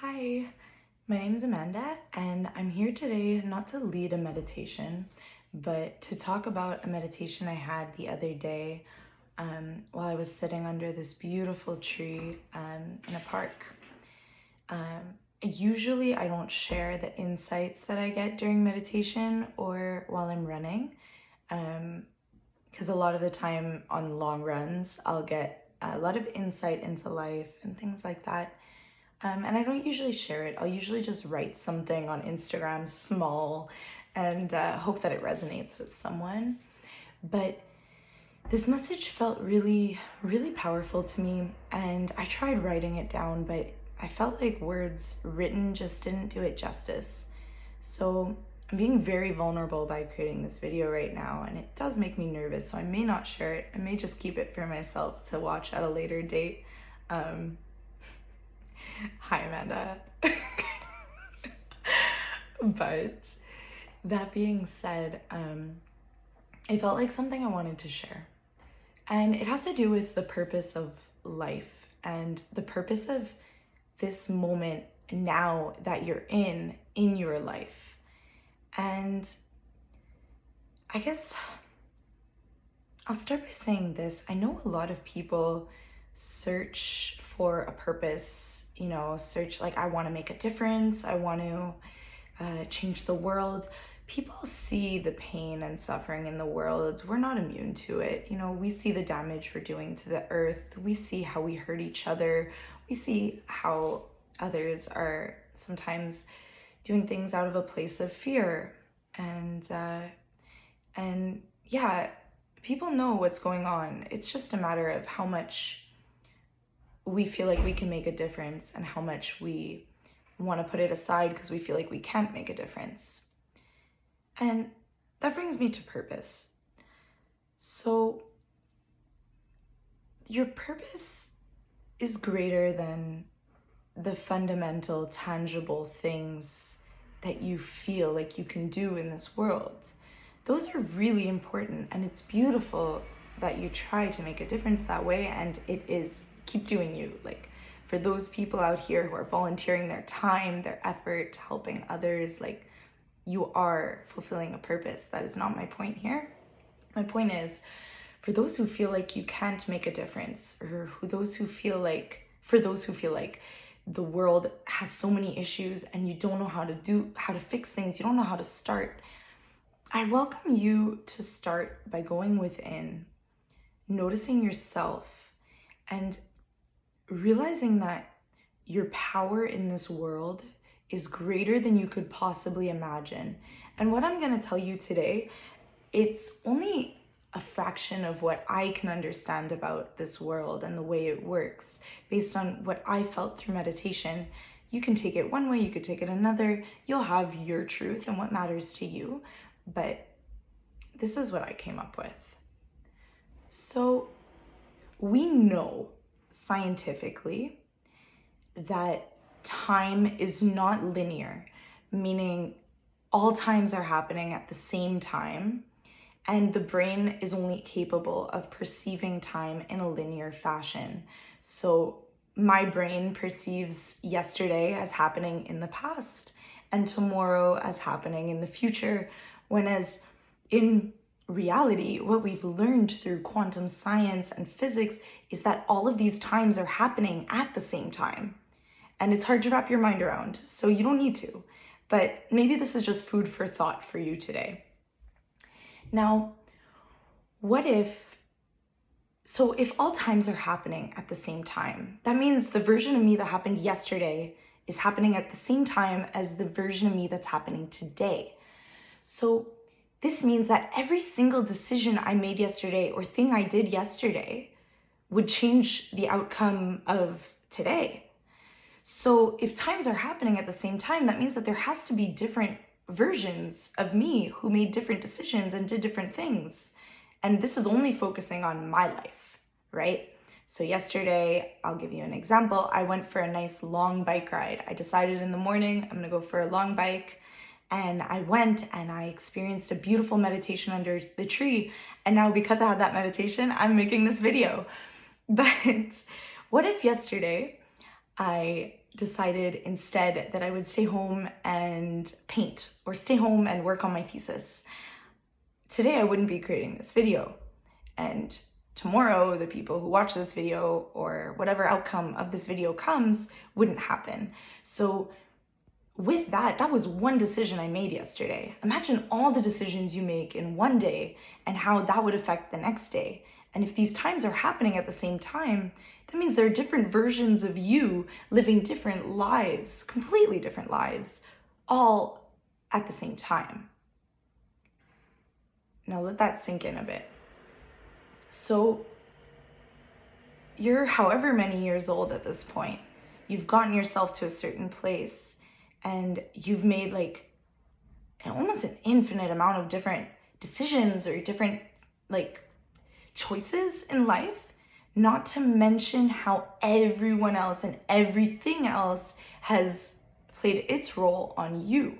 Hi, my name is Amanda, and I'm here today not to lead a meditation, but to talk about a meditation I had the other day while I was sitting under this beautiful tree in a park. Usually, I don't share the insights that I get during meditation or while I'm running, because a lot of the time on long runs, I'll get a lot of insight into life and things like that. And I don't usually share it. I'll usually just write something on Instagram small and hope that it resonates with someone. But this message felt really, really powerful to me. And I tried writing it down, but I felt like words written just didn't do it justice. So I'm being very vulnerable by creating this video right now, and it does make me nervous. So I may not share it. I may just keep it for myself to watch at a later date. Hi, Amanda. But that being said, it felt like something I wanted to share. And it has to do with the purpose of life and the purpose of this moment now that you're in your life. And I guess I'll start by saying this. I know a lot of people search for a purpose, search like, I want to make a difference, I want to change the world. People see the pain and suffering in the world. We're not immune to it. We see the damage we're doing to the earth. We see how we hurt each other. We see how others are sometimes doing things out of a place of fear. And yeah, people know what's going on. It's just a matter of how much we feel like we can make a difference and how much we want to put it aside because we feel like we can't make a difference. And that brings me to purpose. So your purpose is greater than the fundamental, tangible things that you feel like you can do in this world. Those are really important, and it's beautiful that you try to make a difference that way, and it is. Keep doing you. Like, for those people out here who are volunteering their time, their effort, helping others, like, you are fulfilling a purpose. That is not my point here. My point is, for those who feel like you can't make a difference, or for those who feel like the world has so many issues and you don't know how to fix things, you don't know how to start, I welcome you to start by going within, noticing yourself, and realizing that your power in this world is greater than you could possibly imagine. And what I'm going to tell you today, it's only a fraction of what I can understand about this world and the way it works based on what I felt through meditation. You can take it one way, you could take it another. You'll have your truth and what matters to you. But this is what I came up with. So we know scientifically that time is not linear, meaning all times are happening at the same time, and the brain is only capable of perceiving time in a linear fashion. So my brain perceives yesterday as happening in the past and tomorrow as happening in the future, whereas in reality, what we've learned through quantum science and physics is that all of these times are happening at the same time. And it's hard to wrap your mind around, so you don't need to. But maybe this is just food for thought for you today. Now, if all times are happening at the same time, that means the version of me that happened yesterday is happening at the same time as the version of me that's happening today. So this means that every single decision I made yesterday or thing I did yesterday would change the outcome of today. So if times are happening at the same time, that means that there has to be different versions of me who made different decisions and did different things. And this is only focusing on my life, right? So yesterday, I'll give you an example. I went for a nice long bike ride. I decided in the morning, I'm gonna go for a long bike. And I went and I experienced a beautiful meditation under the tree. And now because I had that meditation, I'm making this video. But what if yesterday I decided instead that I would stay home and paint or stay home and work on my thesis. Today I wouldn't be creating this video. And tomorrow the people who watch this video or whatever outcome of this video comes wouldn't happen. So with that, that was one decision I made yesterday. Imagine all the decisions you make in one day and how that would affect the next day. And if these times are happening at the same time, that means there are different versions of you living different lives, completely different lives, all at the same time. Now let that sink in a bit. So you're however many years old at this point. You've gotten yourself to a certain place and you've made like almost an infinite amount of different decisions or different like choices in life, not to mention how everyone else and everything else has played its role on you.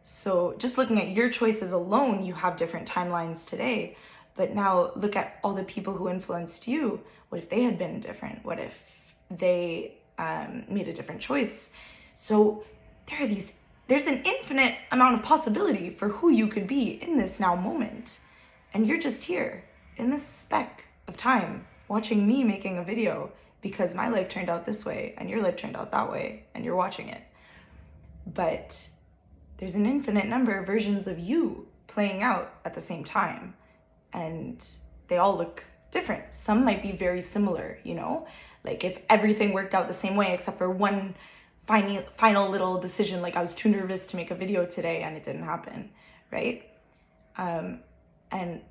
So just looking at your choices alone, you have different timelines today. But now look at all the people who influenced you. What if they had been different? What if they made a different choice? So there's an infinite amount of possibility for who you could be in this now moment. And you're just here in this speck of time watching me making a video because my life turned out this way and your life turned out that way and you're watching it. But there's an infinite number of versions of you playing out at the same time. And they all look different. Some might be very similar, you know? Like if everything worked out the same way except for one final little decision, like I was too nervous to make a video today and it didn't happen, right? And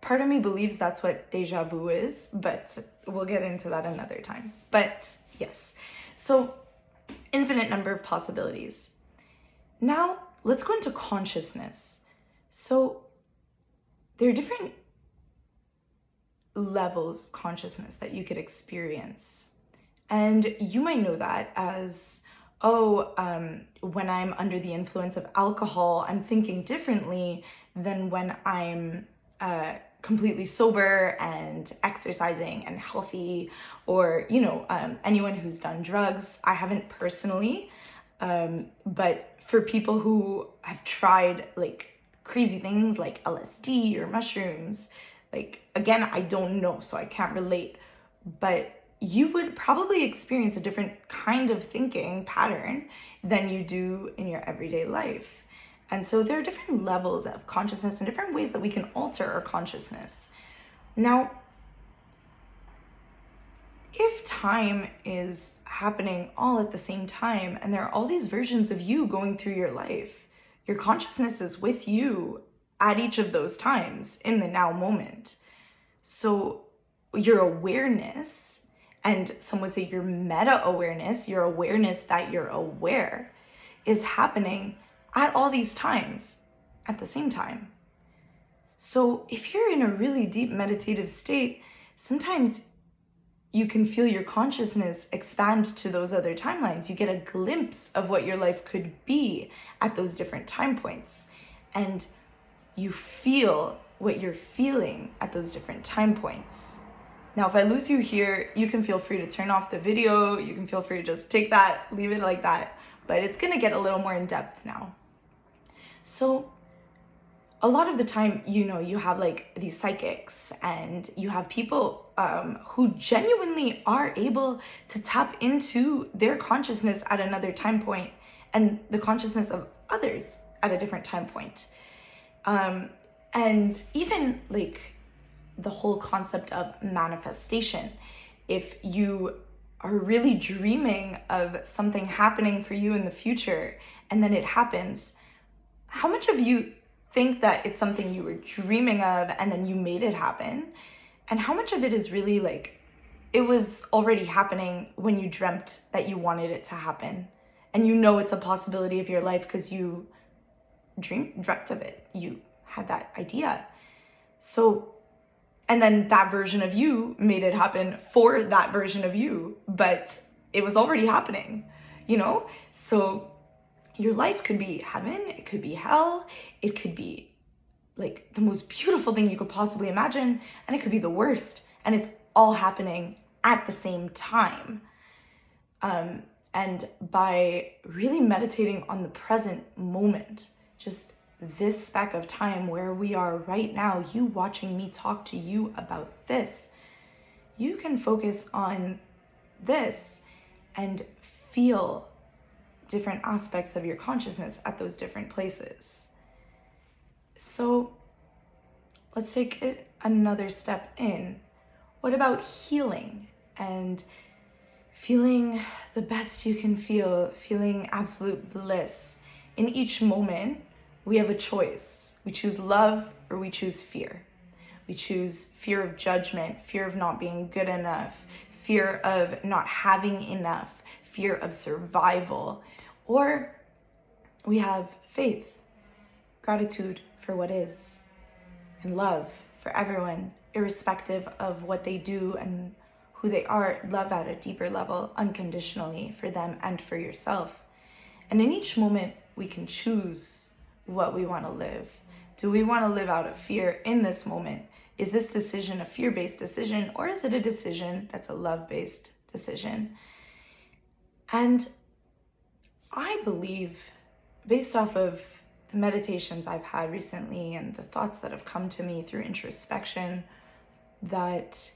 part of me believes that's what deja vu is, but we'll get into that another time. But yes, so infinite number of possibilities. Now let's go into consciousness. So there are different levels of consciousness that you could experience. And you might know that as, when I'm under the influence of alcohol, I'm thinking differently than when I'm completely sober and exercising and healthy, or, anyone who's done drugs. I haven't personally, but for people who have tried like crazy things like LSD or mushrooms, like, again, I don't know, so I can't relate, but you would probably experience a different kind of thinking pattern than you do in your everyday life. And so there are different levels of consciousness and different ways that we can alter our consciousness. Now, if time is happening all at the same time and there are all these versions of you going through your life, your consciousness is with you at each of those times in the now moment. So your awareness, and some would say your meta-awareness, your awareness that you're aware, is happening at all these times at the same time. So if you're in a really deep meditative state, sometimes you can feel your consciousness expand to those other timelines. You get a glimpse of what your life could be at those different time points. And you feel what you're feeling at those different time points. Now, if I lose you here, you can feel free to turn off the video. You can feel free to just take that, leave it like that. But it's gonna get a little more in depth now. So a lot of the time, you have like these psychics and you have people who genuinely are able to tap into their consciousness at another time point and the consciousness of others at a different time point. And even like the whole concept of manifestation. If you are really dreaming of something happening for you in the future and then it happens, how much of you think that it's something you were dreaming of and then you made it happen? And how much of it is really like it was already happening when you dreamt that you wanted it to happen? And it's a possibility of your life because you dreamt of it. You had that idea. So, and then that version of you made it happen for that version of you, but it was already happening, So your life could be heaven, it could be hell, it could be like the most beautiful thing you could possibly imagine, and it could be the worst, and it's all happening at the same time. And by really meditating on the present moment, just this speck of time where we are right now, you watching me talk to you about this, you can focus on this and feel different aspects of your consciousness at those different places. So let's take it another step in. What about healing and feeling the best you can feel, feeling absolute bliss? In each moment, we have a choice. We choose love or we choose fear. We choose fear of judgment, fear of not being good enough, fear of not having enough, fear of survival. Or we have faith, gratitude for what is, and love for everyone, irrespective of what they do and who they are. Love at a deeper level, unconditionally, for them and for yourself. And in each moment, we can choose what we want to live. Do we want to live out of fear in this moment? Is this decision a fear-based decision, or is it a decision that's a love-based decision? And I believe, based off of the meditations I've had recently and the thoughts that have come to me through introspection, that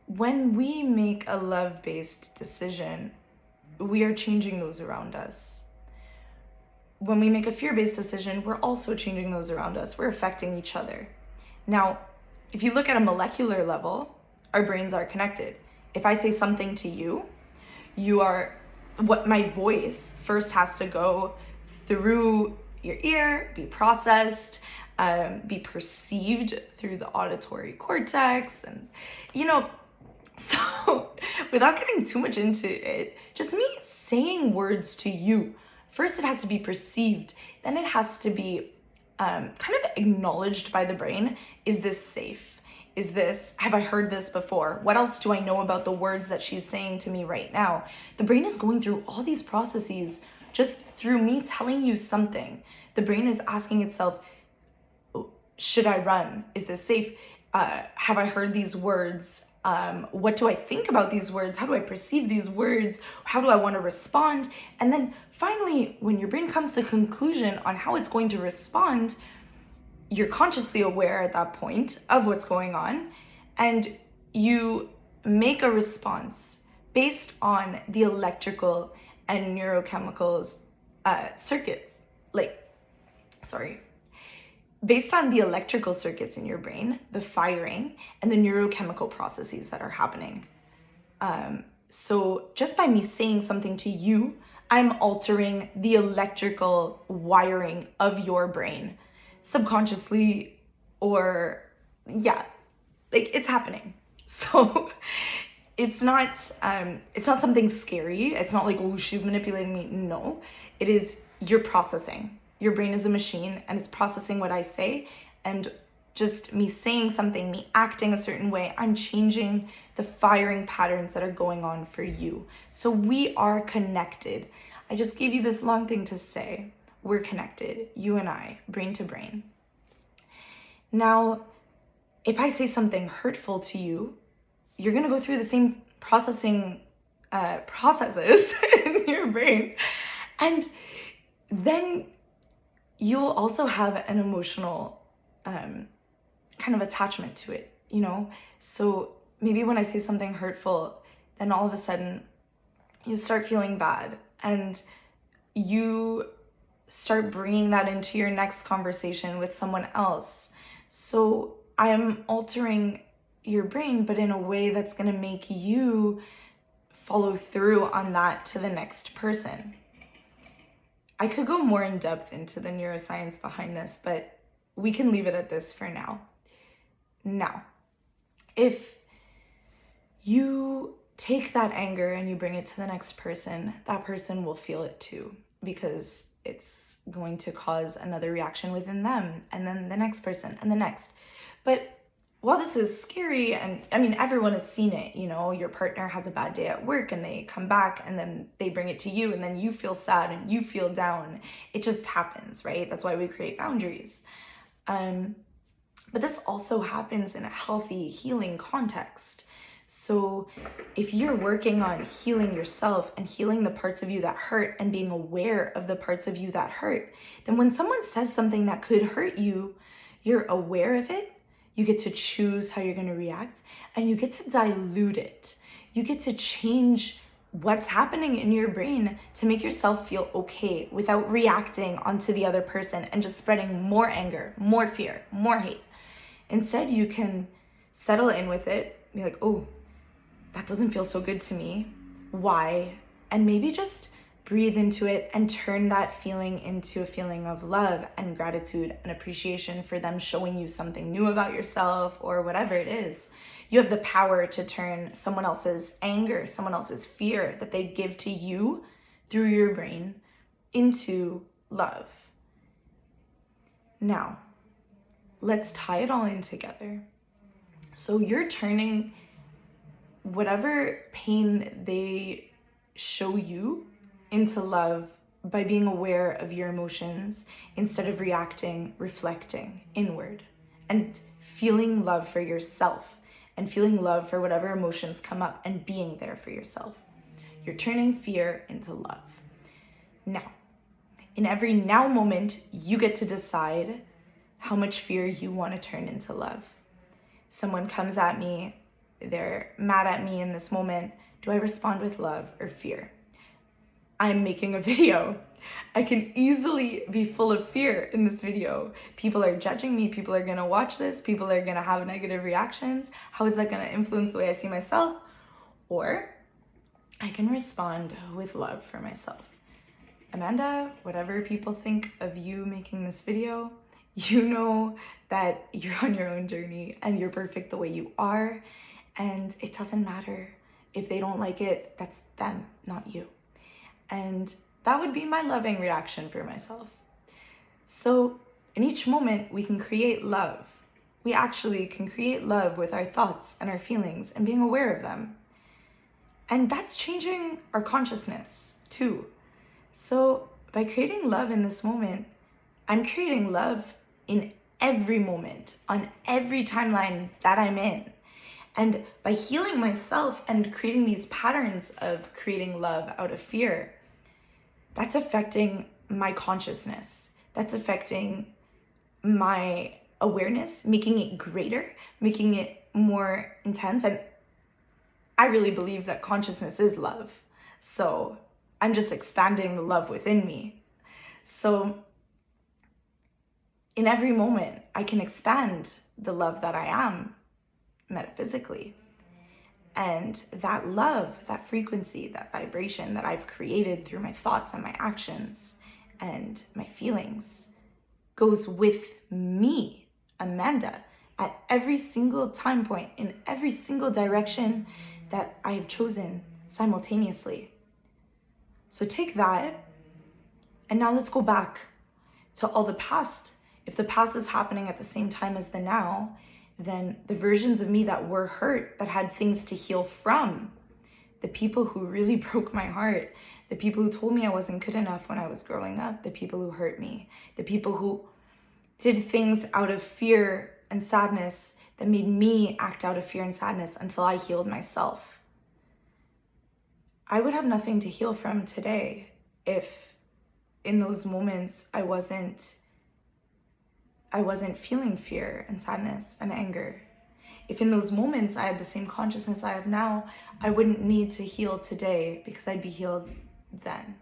when we make a love-based decision, we are changing those around us. When we make a fear-based decision, we're also changing those around us. We're affecting each other. Now, if you look at a molecular level, our brains are connected. If I say something to you, my voice first has to go through your ear, be processed, be perceived through the auditory cortex, and so without getting too much into it, just me saying words to you, first it has to be perceived, then it has to be kind of acknowledged by the brain. Is this safe? Have I heard this before? What else do I know about the words that she's saying to me right now? The brain is going through all these processes just through me telling you something. The brain is asking itself, should I run? Is this safe? Have I heard these words? What do I think about these words? How do I perceive these words? How do I want to respond? And then finally, when your brain comes to the conclusion on how it's going to respond, you're consciously aware at that point of what's going on, and you make a response based on the electrical and neurochemicals circuits. Based on the electrical circuits in your brain, the firing, and the neurochemical processes that are happening. So just by me saying something to you, I'm altering the electrical wiring of your brain, subconsciously, or it's happening. So it's not something scary. It's not like, oh, she's manipulating me. No, it is, you're processing. Your brain is a machine and it's processing what I say, and just me saying something, me acting a certain way, I'm changing the firing patterns that are going on for you. So we are connected. I just gave you this long thing to say. We're connected, you and I, brain to brain. Now, if I say something hurtful to you, you're gonna go through the same processes in your brain. And then you'll also have an emotional kind of attachment to it, So maybe when I say something hurtful, then all of a sudden you start feeling bad, and you start bringing that into your next conversation with someone else. So I am altering your brain, but in a way that's going to make you follow through on that to the next person. I could go more in depth into the neuroscience behind this, but we can leave it at this for now. Now, if you take that anger and you bring it to the next person, that person will feel it too, because it's going to cause another reaction within them, and then the next person, and the next. But while this is scary, and I mean, everyone has seen it, your partner has a bad day at work and they come back and then they bring it to you, and then you feel sad and you feel down. It just happens, right? That's why we create boundaries. But this also happens in a healthy, healing context. So if you're working on healing yourself and healing the parts of you that hurt and being aware of the parts of you that hurt, then when someone says something that could hurt you, you're aware of it. You get to choose how you're going to react, and you get to dilute it. You get to change what's happening in your brain to make yourself feel okay without reacting onto the other person and just spreading more anger, more fear, more hate. Instead, you can settle in with it, be like, oh, that doesn't feel so good to me. Why? And maybe just breathe into it and turn that feeling into a feeling of love and gratitude and appreciation for them showing you something new about yourself or whatever it is. You have the power to turn someone else's anger, someone else's fear that they give to you through your brain into love. Now, let's tie it all in together. So you're turning whatever pain they show you into love by being aware of your emotions instead of reacting, reflecting inward, and feeling love for yourself and feeling love for whatever emotions come up and being there for yourself. You're turning fear into love. Now, in every now moment, you get to decide how much fear you want to turn into love. Someone comes at me, they're mad at me in this moment. Do I respond with love or fear? I'm making a video. I can easily be full of fear in this video. People are judging me. People are going to watch this. People are going to have negative reactions. How is that going to influence the way I see myself? Or I can respond with love for myself. Amanda, whatever people think of you making this video, you know that you're on your own journey and you're perfect the way you are. And it doesn't matter if they don't like it. That's them, not you. And that would be my loving reaction for myself. So in each moment, we can create love. We actually can create love with our thoughts and our feelings and being aware of them. And that's changing our consciousness too. So by creating love in this moment, I'm creating love in every moment, on every timeline that I'm in. And by healing myself and creating these patterns of creating love out of fear, that's affecting my consciousness. That's affecting my awareness, making it greater, making it more intense. And I really believe that consciousness is love. So I'm just expanding the love within me. So in every moment, I can expand the love that I am metaphysically. And that love, that frequency, that vibration that I've created through my thoughts and my actions and my feelings goes with me, Amanda, at every single time point, in every single direction that I have chosen simultaneously. So take that, and now let's go back to all the past. If the past is happening at the same time as the now, then the versions of me that were hurt, that had things to heal from, the people who really broke my heart, the people who told me I wasn't good enough when I was growing up, the people who hurt me, the people who did things out of fear and sadness that made me act out of fear and sadness until I healed myself. I would have nothing to heal from today if in those moments I wasn't feeling fear and sadness and anger. If in those moments I had the same consciousness I have now, I wouldn't need to heal today because I'd be healed then.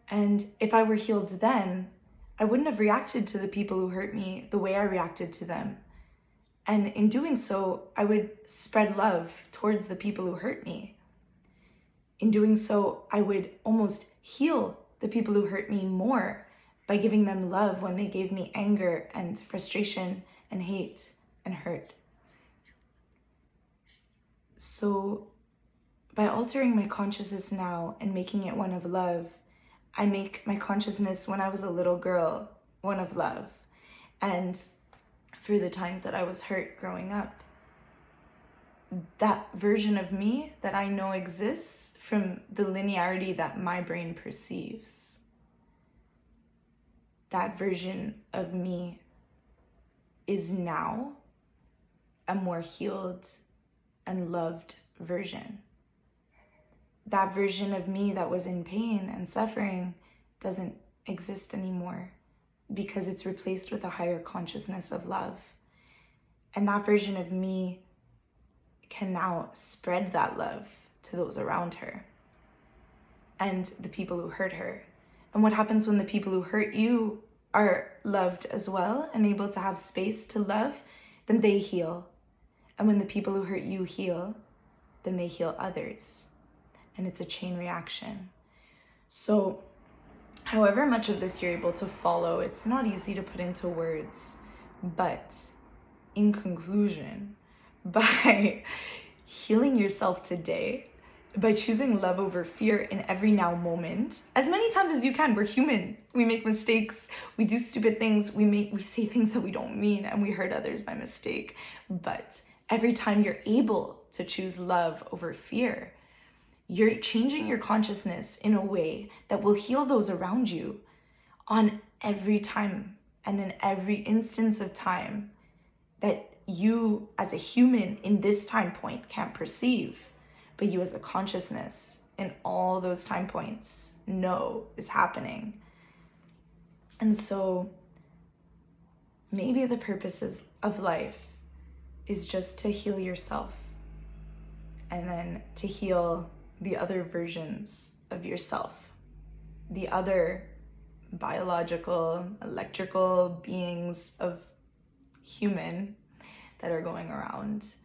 And if I were healed then, I wouldn't have reacted to the people who hurt me the way I reacted to them. And in doing so, I would spread love towards the people who hurt me. In doing so, I would almost heal the people who hurt me more by giving them love when they gave me anger and frustration and hate and hurt. So by altering my consciousness now and making it one of love, I make my consciousness when I was a little girl one of love. And through the times that I was hurt growing up, that version of me that I know exists from the linearity that my brain perceives, that version of me is now a more healed and loved version. That version of me that was in pain and suffering doesn't exist anymore because it's replaced with a higher consciousness of love. And that version of me can now spread that love to those around her and the people who hurt her. And what happens when the people who hurt you are loved as well and able to have space to love? Then they heal. And when the people who hurt you heal, then they heal others. And it's a chain reaction. So however much of this you're able to follow, it's not easy to put into words. But in conclusion, by healing yourself today, by choosing love over fear in every now moment, as many times as you can. We're human. We make mistakes. We do stupid things. We say things that we don't mean, and we hurt others by mistake. But every time you're able to choose love over fear, you're changing your consciousness in a way that will heal those around you on every time and in every instance of time that you as a human in this time point can't perceive, but you as a consciousness in all those time points know is happening. And so maybe the purposes of life is just to heal yourself and then to heal the other versions of yourself, the other biological, electrical beings of human that are going around.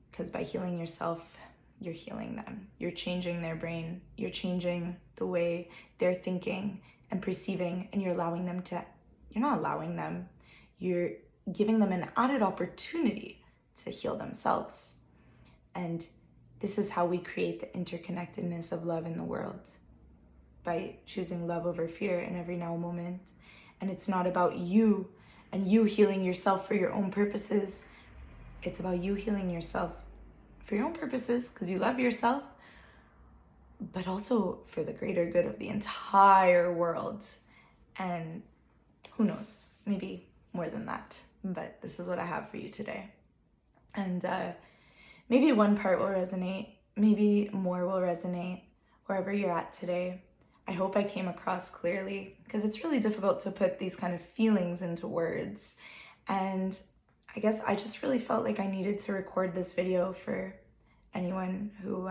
Because by healing yourself, you're healing them. You're changing their brain. You're changing the way they're thinking and perceiving, and you're allowing them to, you're not allowing them, you're giving them an added opportunity to heal themselves. And this is how we create the interconnectedness of love in the world, by choosing love over fear in every now moment. And it's not about you and you healing yourself for your own purposes. It's about you healing yourself for your own purposes because you love yourself, but also for the greater good of the entire world. And who knows, maybe more than that. But this is what I have for you today. And maybe one part will resonate, maybe more will resonate wherever you're at today. I hope I came across clearly because it's really difficult to put these kind of feelings into words. And I guess I just really felt like I needed to record this video for anyone who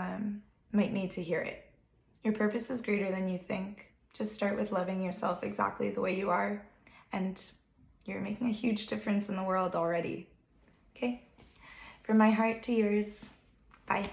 might need to hear it. Your purpose is greater than you think. Just start with loving yourself exactly the way you are, and you're making a huge difference in the world already. Okay? From my heart to yours, bye.